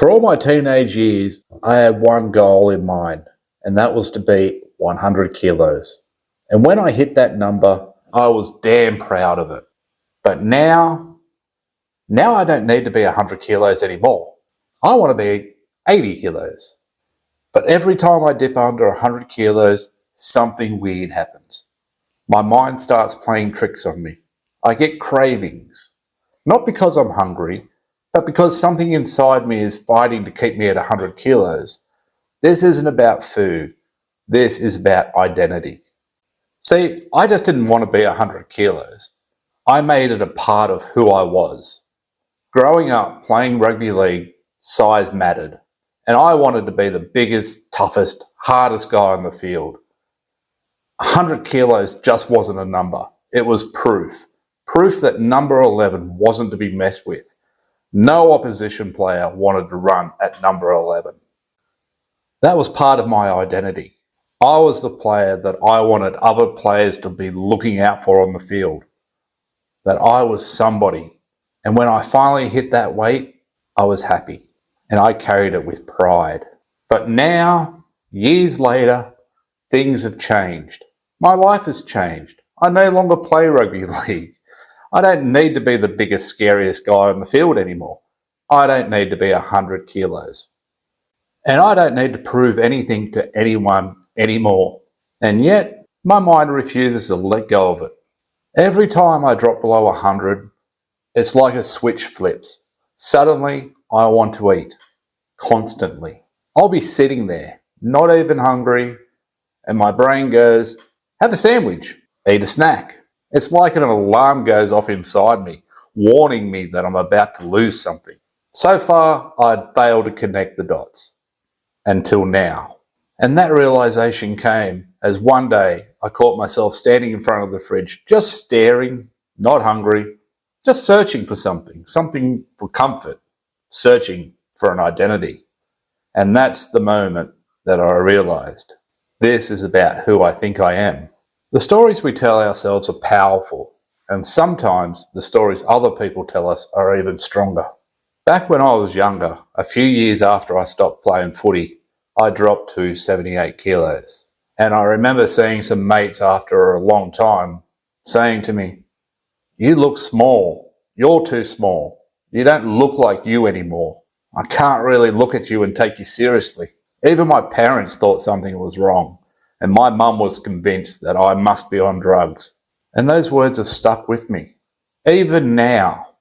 For all my teenage years, I had one goal in mind, and that was to be 100 kilos. And when I hit that number, I was damn proud of it. But now I don't need to be 100 kilos anymore. I want to be 80 kilos. But every time I dip under 100 kilos, something weird happens. My mind starts playing tricks on me. I get cravings. Not because I'm hungry, but because something inside me is fighting to keep me at 100 kilos. This isn't about food. This is about identity. See, I just didn't want to be 100 kilos. I made it a part of who I was. Growing up, playing rugby league, size mattered. And I wanted to be the biggest, toughest, hardest guy on the field. 100 kilos just wasn't a number. It was proof. Proof that number 11 wasn't to be messed with. No opposition player wanted to run at number 11. That was part of my identity. I was the player that I wanted other players to be looking out for on the field. That I was somebody. And when I finally hit that weight, I was happy. And I carried it with pride. But now, years later, things have changed. My life has changed. I no longer play rugby league. I don't need to be the biggest, scariest guy on the field anymore. I don't need to be 100 kilos. And I don't need to prove anything to anyone anymore. And yet, my mind refuses to let go of it. Every time I drop below 100, it's like a switch flips. Suddenly, I want to eat. Constantly. I'll be sitting there, not even hungry, and my brain goes, have a sandwich, eat a snack. It's like an alarm goes off inside me, warning me that I'm about to lose something. So far, I'd failed to connect the dots. Until now. And that realization came as one day I caught myself standing in front of the fridge, just staring, not hungry, just searching for something for comfort, searching for an identity. And that's the moment that I realized this is about who I think I am. The stories we tell ourselves are powerful, and sometimes the stories other people tell us are even stronger. Back when I was younger, a few years after I stopped playing footy, I dropped to 78 kilos. And I remember seeing some mates after a long time saying to me, you look small. You're too small. You don't look like you anymore. I can't really look at you and take you seriously. Even my parents thought something was wrong, and my mum was convinced that I must be on drugs. And those words have stuck with me. Even now,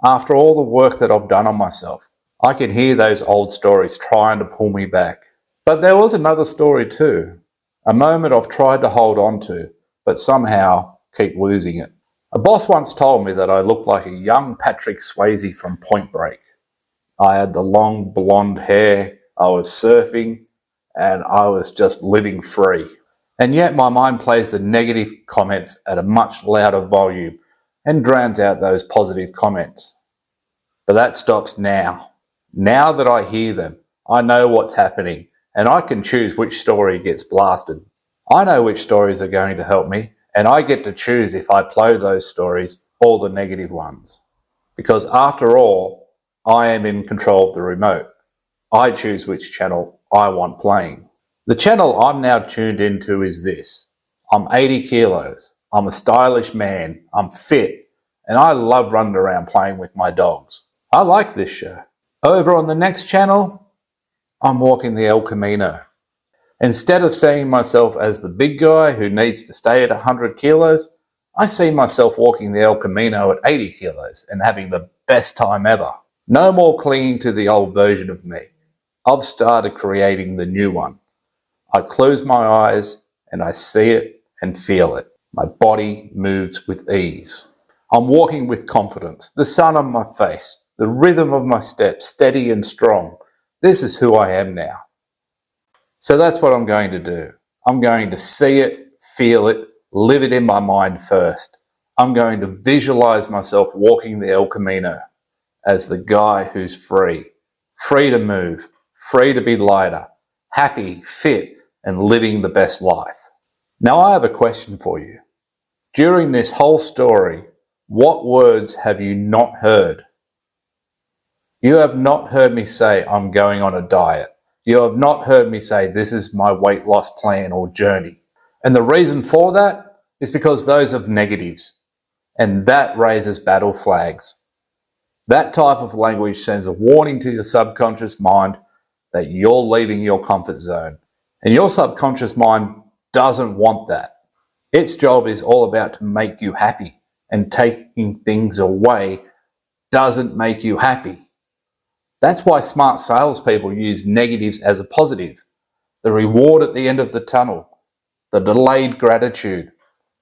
after all the work that I've done on myself, I can hear those old stories trying to pull me back. But there was another story too, a moment I've tried to hold on to, but somehow keep losing it. A boss once told me that I looked like a young Patrick Swayze from Point Break. I had the long blonde hair, I was surfing, and I was just living free. And yet my mind plays the negative comments at a much louder volume and drowns out those positive comments. But that stops now. Now that I hear them, I know what's happening, and I can choose which story gets blasted. I know which stories are going to help me, and I get to choose if I play those stories or the negative ones. Because after all, I am in control of the remote. I choose which channel I want playing. The channel I'm now tuned into is this. I'm 80 kilos. I'm a stylish man. I'm fit. And I love running around playing with my dogs. I like this show. Over on the next channel, I'm walking the El Camino. Instead of seeing myself as the big guy who needs to stay at 100 kilos, I see myself walking the El Camino at 80 kilos and having the best time ever. No more clinging to the old version of me. I've started creating the new one. I close my eyes and I see it and feel it. My body moves with ease. I'm walking with confidence, the sun on my face, the rhythm of my steps, steady and strong. This is who I am now. So that's what I'm going to do. I'm going to see it, feel it, live it in my mind first. I'm going to visualize myself walking the El Camino as the guy who's free. Free to move, free to be lighter, happy, fit, and living the best life. Now I have a question for you. During this whole story, what words have you not heard? You have not heard me say I'm going on a diet. You have not heard me say this is my weight loss plan or journey. And the reason for that is because those are negatives. And that raises battle flags. That type of language sends a warning to your subconscious mind that you're leaving your comfort zone. And your subconscious mind doesn't want that. Its job is all about to make you happy, and taking things away doesn't make you happy. That's why smart salespeople use negatives as a positive. The reward at the end of the tunnel, the delayed gratitude.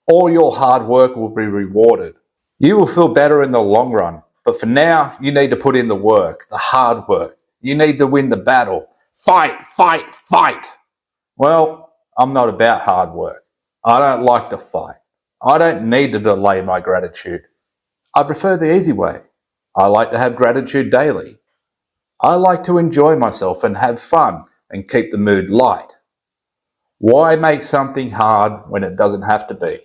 All your hard work will be rewarded. You will feel better in the long run, but for now, you need to put in the work, the hard work. You need to win the battle. Fight, fight, fight. Well, I'm not about hard work. I don't like to fight. I don't need to delay my gratitude. I prefer the easy way. I like to have gratitude daily. I like to enjoy myself and have fun and keep the mood light. Why make something hard when it doesn't have to be?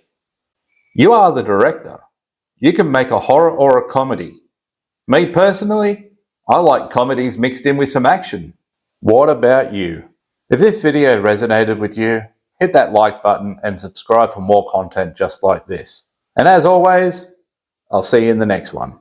You are the director. You can make a horror or a comedy. Me personally, I like comedies mixed in with some action. What about you? If this video resonated with you, hit that like button and subscribe for more content just like this. And as always, I'll see you in the next one.